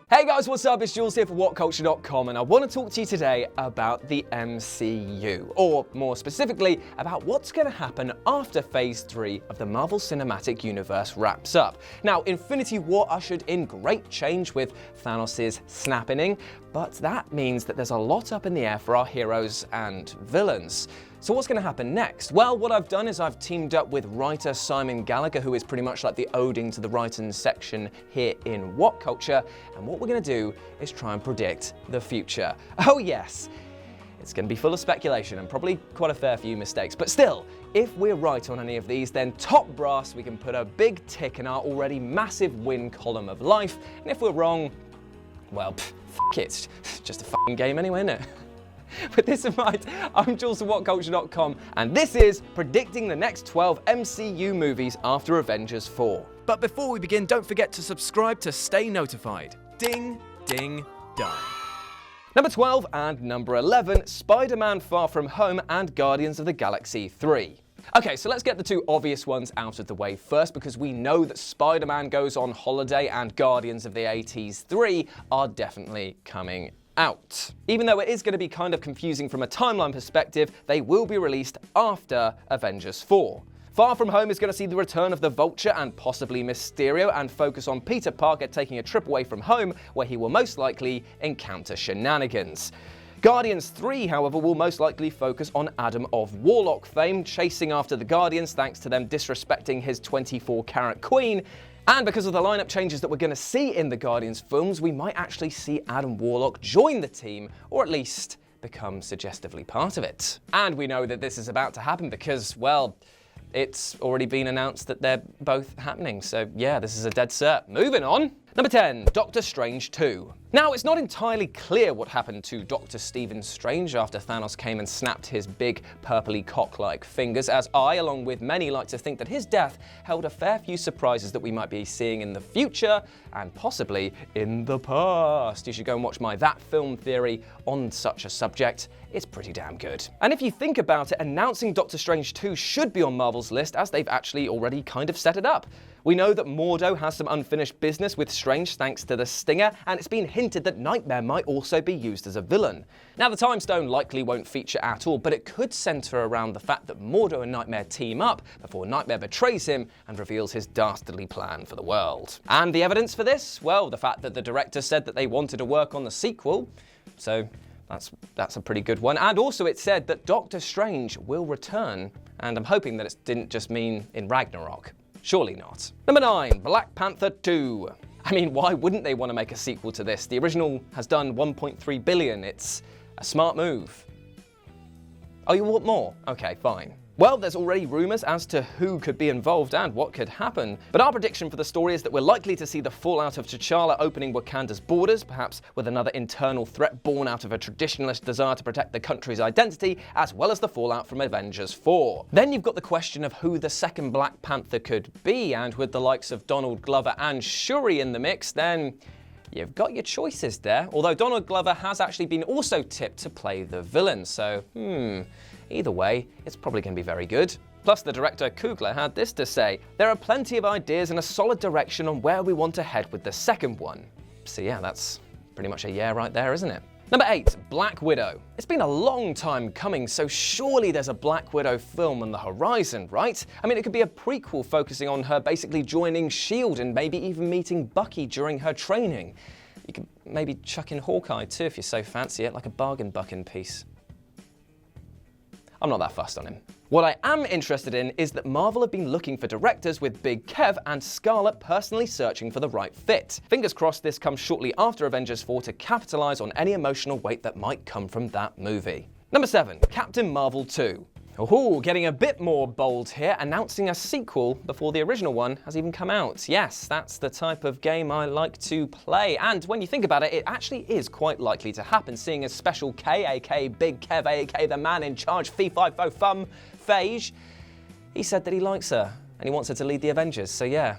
Hey guys, what's up? It's Jules here for WhatCulture.com, and I want to talk to you today about the MCU, or more specifically, about what's going to happen after Phase 3 of the Marvel Cinematic Universe wraps up. Now, Infinity War ushered in great change with Thanos' snapping, but that means that there's a lot up in the air for our heroes and villains. So what's going to happen next? Well, what I've done is I've teamed up with writer Simon Gallagher, who is pretty much like the Odin to the writing section here in What Culture, and what we're going to do is try and predict the future. Oh yes, it's going to be full of speculation and probably quite a fair few mistakes, but still, if we're right on any of these, then top brass, we can put a big tick in our already massive win column of life, and if we're wrong, well, f*** it, it's just a f***ing game anyway, isn't it? With this in mind, I'm Jules from WhatCulture.com, and this is predicting the next 12 MCU movies after Avengers 4. But before we begin, don't forget to subscribe to stay notified. Ding, ding, done. Number 12 and number 11, Spider-Man Far From Home and Guardians of the Galaxy 3. Okay, so let's get the two obvious ones out of the way first, because we know that Spider-Man Goes on Holiday and Guardians of the 80s 3 are definitely coming out. Even though it is going to be kind of confusing from a timeline perspective, they will be released after Avengers 4. Far From Home is going to see the return of the Vulture and possibly Mysterio, and focus on Peter Parker taking a trip away from home, where he will most likely encounter shenanigans. Guardians 3, however, will most likely focus on Adam of Warlock fame, chasing after the Guardians thanks to them disrespecting his 24-carat queen. And because of the lineup changes that we're going to see in the Guardians films, we might actually see Adam Warlock join the team, or at least become suggestively part of it. And we know that this is about to happen because, well, it's already been announced that they're both happening. So yeah, this is a dead cert. Moving on. Number 10, Doctor Strange 2. Now, it's not entirely clear what happened to Dr. Stephen Strange after Thanos came and snapped his big purpley cock-like fingers, as I, along with many, like to think that his death held a fair few surprises that we might be seeing in the future and possibly in the past. You should go and watch my That Film theory on such a subject. It's pretty damn good. And if you think about it, announcing Doctor Strange 2 should be on Marvel's list, as they've actually already kind of set it up. We know that Mordo has some unfinished business with Strange thanks to the Stinger, and it's been hinted that Nightmare might also be used as a villain. Now, the Time Stone likely won't feature at all, but it could centre around the fact that Mordo and Nightmare team up before Nightmare betrays him and reveals his dastardly plan for the world. And the evidence for this? Well, the fact that the director said that they wanted to work on the sequel, so that's a pretty good one. And also it said that Doctor Strange will return, and I'm hoping that it didn't just mean in Ragnarok. Surely not. Number 9, Black Panther 2. I mean, why wouldn't they want to make a sequel to this? The original has done 1.3 billion. It's a smart move. Oh, you want more? Okay, fine. Well, there's already rumours as to who could be involved and what could happen. But our prediction for the story is that we're likely to see the fallout of T'Challa opening Wakanda's borders, perhaps with another internal threat born out of a traditionalist desire to protect the country's identity, as well as the fallout from Avengers 4. Then you've got the question of who the second Black Panther could be, and with the likes of Donald Glover and Shuri in the mix, then you've got your choices there. Although Donald Glover has actually been also tipped to play the villain, so either way, it's probably going to be very good. Plus, the director Coogler had this to say: there are plenty of ideas and a solid direction on where we want to head with the second one. So yeah, that's pretty much a yeah right there, isn't it? Number 8, Black Widow. It's been a long time coming, so surely there's a Black Widow film on the horizon, right? I mean, it could be a prequel focusing on her basically joining S.H.I.E.L.D. and maybe even meeting Bucky during her training. You could maybe chuck in Hawkeye too if you're so fancy it, like a bargain bucking piece. I'm not that fussed on him. What I am interested in is that Marvel have been looking for directors with Big Kev and Scarlett personally searching for the right fit. Fingers crossed this comes shortly after Avengers 4 to capitalise on any emotional weight that might come from that movie. Number 7, Captain Marvel 2. Ooh, getting a bit more bold here, announcing a sequel before the original one has even come out. Yes, that's the type of game I like to play. And when you think about it, it actually is quite likely to happen, seeing as Special K, aka Big Kev, aka the man in charge, fee fi fo fum, Phage, he said that he likes her and he wants her to lead the Avengers, so yeah.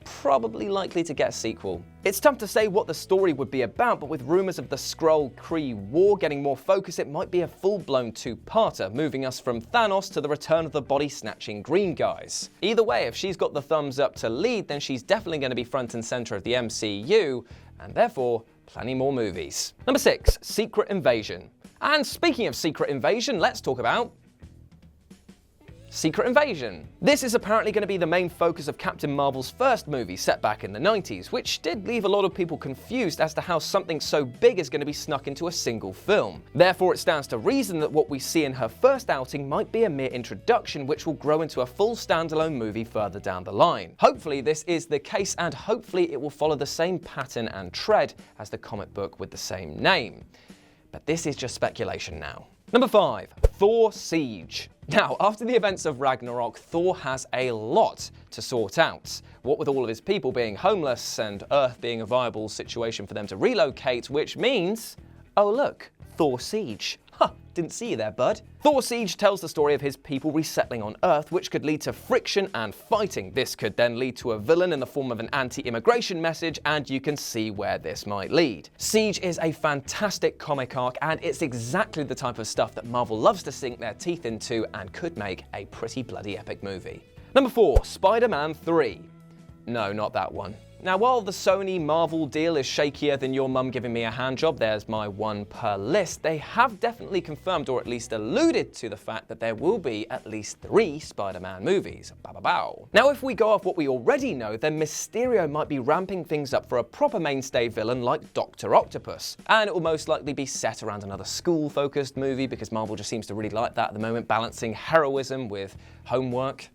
probably likely to get a sequel. It's tough to say what the story would be about, but with rumours of the Skrull-Kree war getting more focus, it might be a full-blown two-parter, moving us from Thanos to the return of the body-snatching green guys. Either way, if she's got the thumbs up to lead, then she's definitely going to be front and centre of the MCU, and therefore, plenty more movies. Number 6, Secret Invasion. And speaking of Secret Invasion, let's talk about Secret Invasion. This is apparently going to be the main focus of Captain Marvel's first movie, set back in the 90s, which did leave a lot of people confused as to how something so big is going to be snuck into a single film. Therefore, it stands to reason that what we see in her first outing might be a mere introduction, which will grow into a full standalone movie further down the line. Hopefully this is the case, and hopefully it will follow the same pattern and tread as the comic book with the same name. But this is just speculation now. Number 5, Thor Siege. Now, after the events of Ragnarok, Thor has a lot to sort out. What with all of his people being homeless and Earth being a viable situation for them to relocate, which means, oh look, Thor Siege. Didn't see you there, bud. Thor Siege tells the story of his people resettling on Earth, which could lead to friction and fighting. This could then lead to a villain in the form of an anti-immigration message, and you can see where this might lead. Siege is a fantastic comic arc, and it's exactly the type of stuff that Marvel loves to sink their teeth into and could make a pretty bloody epic movie. Number 4, Spider-Man 3. No, not that one. Now, while the Sony-Marvel deal is shakier than your mum giving me a handjob, there's my one per list, they have definitely confirmed, or at least alluded to, the fact that there will be at least 3 Spider-Man movies. Bow. Now, if we go off what we already know, then Mysterio might be ramping things up for a proper mainstay villain like Dr. Octopus. And it will most likely be set around another school-focused movie, because Marvel just seems to really like that at the moment, balancing heroism with homework.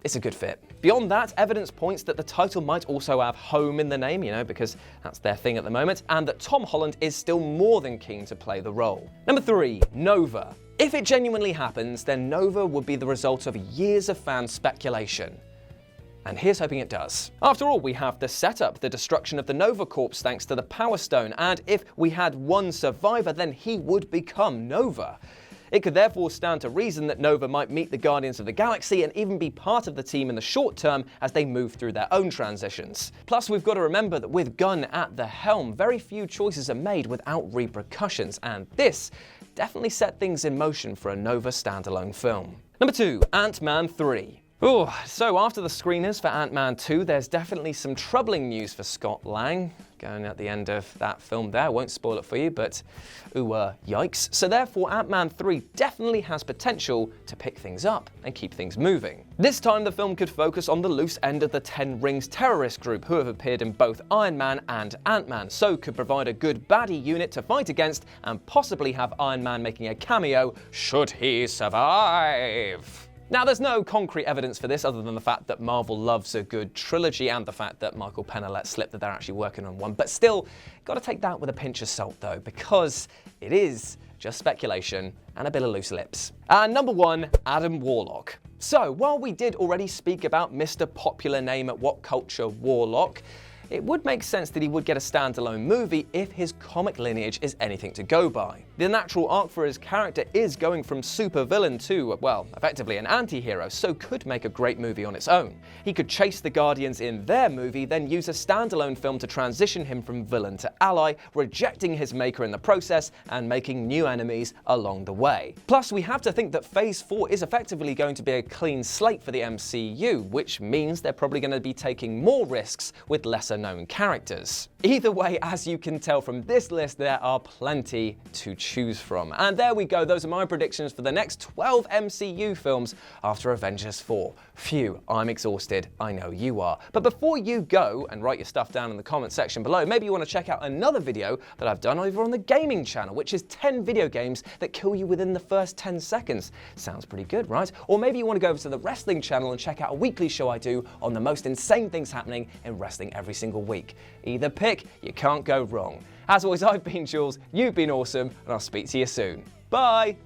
It's a good fit. Beyond that, evidence points that the title might also have home in the name, because that's their thing at the moment, and that Tom Holland is still more than keen to play the role. Number 3, Nova. If it genuinely happens, then Nova would be the result of years of fan speculation. And here's hoping it does. After all, we have the setup, the destruction of the Nova Corps thanks to the Power Stone, and if we had one survivor, then he would become Nova. It could therefore stand to reason that Nova might meet the Guardians of the Galaxy and even be part of the team in the short term as they move through their own transitions. Plus, we've got to remember that with Gunn at the helm, very few choices are made without repercussions, and this definitely set things in motion for a Nova standalone film. Number 2, Ant-Man 3. So after the screeners for Ant-Man 2, there's definitely some troubling news for Scott Lang. Going at the end of that film there, won't spoil it for you, but yikes. So therefore, Ant-Man 3 definitely has potential to pick things up and keep things moving. This time the film could focus on the loose end of the 10 Rings terrorist group, who have appeared in both Iron Man and Ant-Man, so could provide a good baddie unit to fight against and possibly have Iron Man making a cameo should he survive. Now, there's no concrete evidence for this other than the fact that Marvel loves a good trilogy and the fact that Michael Pena let slip that they're actually working on one. But still, gotta take that with a pinch of salt though, because it is just speculation and a bit of loose lips. And number 1, Adam Warlock. So, while we did already speak about Mr. Popular Name at What Culture Warlock, it would make sense that he would get a standalone movie if his comic lineage is anything to go by. The natural arc for his character is going from supervillain to, well, effectively an anti-hero, so could make a great movie on its own. He could chase the Guardians in their movie, then use a standalone film to transition him from villain to ally, rejecting his maker in the process and making new enemies along the way. Plus, we have to think that Phase 4 is effectively going to be a clean slate for the MCU, which means they're probably going to be taking more risks with lesser known characters. Either way, as you can tell from this list, there are plenty to choose from. And there we go, those are my predictions for the next 12 MCU films after Avengers 4. Phew, I'm exhausted, I know you are. But before you go and write your stuff down in the comment section below, maybe you want to check out another video that I've done over on the gaming channel, which is 10 video games that kill you within the first 10 seconds. Sounds pretty good, right? Or maybe you want to go over to the wrestling channel and check out a weekly show I do on the most insane things happening in wrestling every single week. Either pick, you can't go wrong. As always, I've been Jules, you've been awesome, and I'll speak to you soon. Bye!